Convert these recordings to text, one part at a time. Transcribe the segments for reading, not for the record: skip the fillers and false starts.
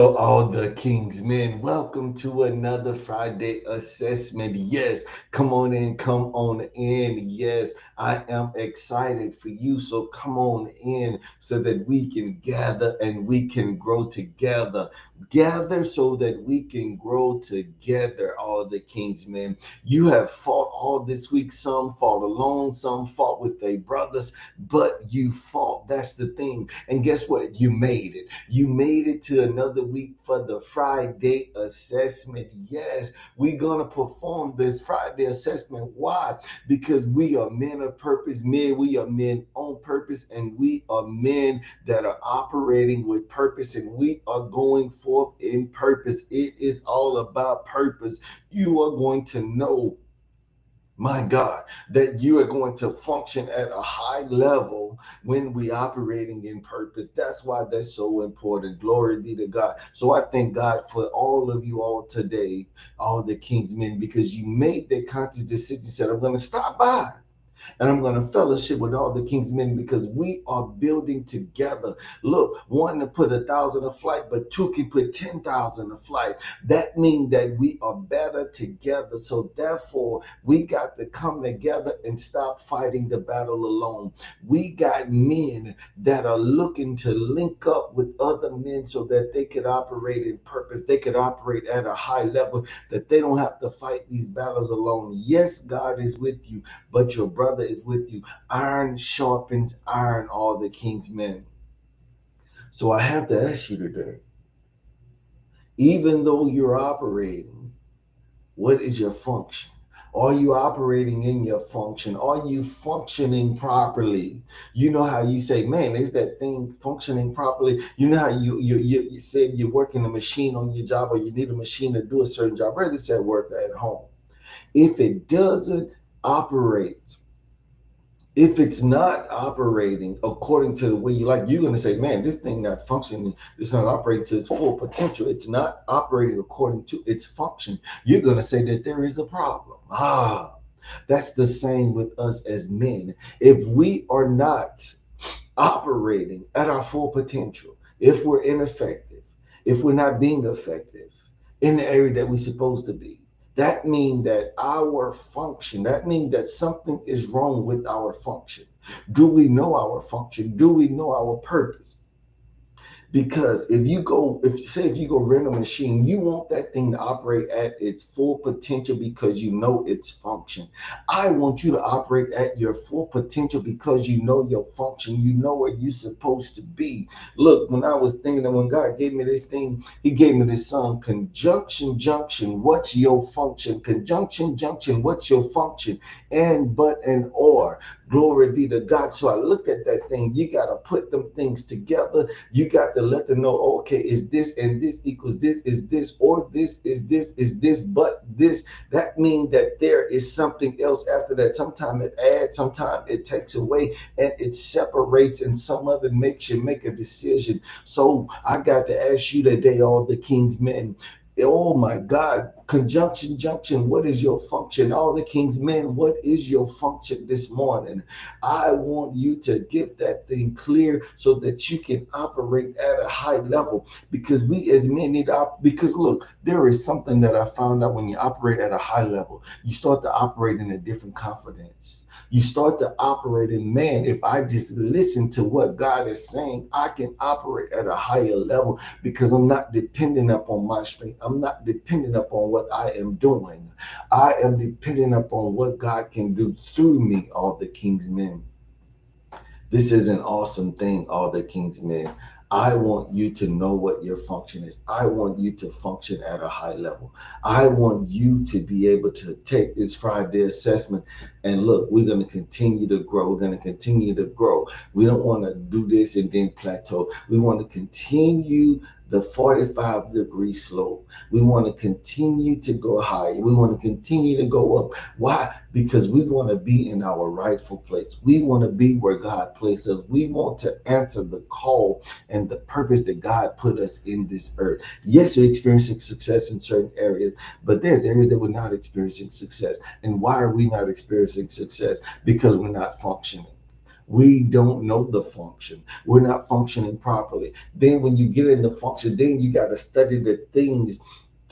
All the King's men, welcome to another Friday assessment. Yes, come on in, come on in. Yes, I am excited for you. So come on in so that we can gather and we can grow together. Gather so that we can grow together, all the King's men. You have fought all this week. Some fought alone, some fought with their brothers, but you fought. That's the thing. And guess what? You made it. You made it to another week for the Friday assessment. Yes, we're going to perform this Friday assessment. Why? Because we are men of purpose, men. We are men on purpose, and we are men that are operating with purpose, and we are going forth in purpose. It is all about purpose. You are going to know, my God, that you are going to function at a high level when we operating in purpose. That's why that's so important. Glory be to God. So I thank God for all of you all today, all the King's men, because you made that conscious decision. You said, I'm going to stop by and I'm going to fellowship with all the King's men because we are building together. Look, one to put 1,000 a flight, but two can put 10,000 a flight. That means that we are better together. So therefore, we got to come together and stop fighting the battle alone. We got men that are looking to link up with other men so that they could operate in purpose. They could operate at a high level, that they don't have to fight these battles alone. Yes, God is with you, but your brother is with you. Iron sharpens iron, all the King's men. So I have to ask you today, even though you're operating, what is your function? Are you operating in your function? Are you functioning properly? You know how you say, man, is that thing functioning properly? You know how you said you're working a machine on your job, or you need a machine to do a certain job, whether it's at work or at home. If it doesn't operate, if it's not operating according to the way you like, you're going to say, man, this thing not functioning. It's not operating to its full potential. It's not operating according to its function. You're going to say that there is a problem. That's the same with us as men. If we are not operating at our full potential, if we're ineffective, if we're not being effective in the area that we're supposed to be, that means that our function, that means that something is wrong with our function. Do we know our function? Do we know our purpose? Because if you go rent a machine, you want that thing to operate at its full potential because you know its function. I want you to operate at your full potential because you know your function. You know where you're supposed to be. Look, when I was thinking that when God gave me this thing, He gave me this song, Conjunction Junction, what's your function? Conjunction Junction, what's your function? And, but, and, or. Glory be to God. So I looked at that thing. You got to put them things together. You got to let them know, okay, is this and this equals this, is this, or this, is this, but this. That means that there is something else after that. Sometimes it adds, sometimes it takes away, and it separates, and some of it makes you make a decision. So I got to ask you today, all the King's men, oh my God, conjunction junction, what is your function? All the King's men, what is your function this morning? I want you to get that thing clear so that you can operate at a high level, because we as men need to because look, there is something that I found out: when you operate at a high level, you start to operate in a different confidence. You start to operate in, man, if I just listen to what God is saying, I can operate at a higher level because I'm not dependent upon my strength. I'm not dependent upon what I am doing. I am dependent upon what God can do through me, all the King's men. This is an awesome thing, all the King's men. I want you to know what your function is. I want you to function at a high level. I want you to be able to take this Friday assessment and look, we're going to continue to grow. We're going to continue to grow. We don't want to do this and then plateau. We want to continue the 45-degree slope. We want to continue to go higher. We want to continue to go up. Why? Because we want to be in our rightful place. We want to be where God placed us. We want to answer the call and the purpose that God put us in this earth. Yes, we're experiencing success in certain areas, but there's areas that we're not experiencing success. And why are we not experiencing success? Because we're not functioning. We don't know the function. We're not functioning properly. Then when you get in the function, then you got to study the things,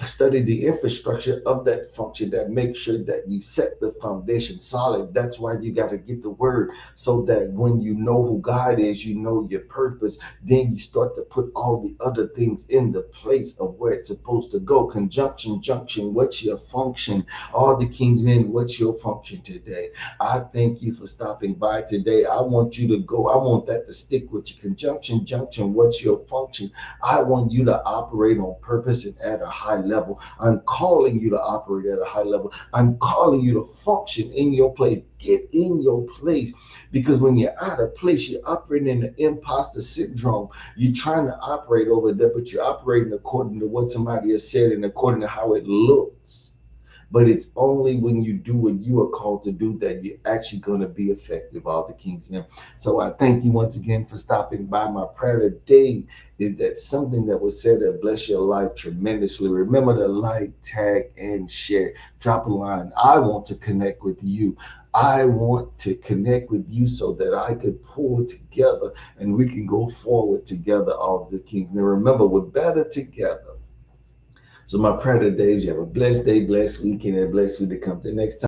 study the infrastructure of that function, that make sure that you set the foundation solid. That's why you got to get the word, so that when you know who God is, you know your purpose, then you start to put all the other things in the place of where it's supposed to go. Conjunction, junction, what's your function? All the king's men, what's your function today? I thank you for stopping by today. I want you to go, I want that to stick with you. Conjunction, junction, what's your function? I want you to operate on purpose and at a high level. I'm calling you to operate at a high level. I'm calling you to function in your place. Get in your place, because when you're out of place, you're operating in the imposter syndrome. You're trying to operate over there, but you're operating according to what somebody has said and according to how it looks. But it's only when you do what you are called to do that you're actually going to be effective, all the king's men. So I thank you once again for stopping by. My prayer today is that something that was said that bless your life tremendously. Remember to like, tag, and share. Drop a line. I want to connect with you. I want to connect with you so that I could pull together and we can go forward together, all the kings. Now remember, we're better together. So my prayer today is you have a blessed day, blessed weekend, and a blessed week to come. To next time.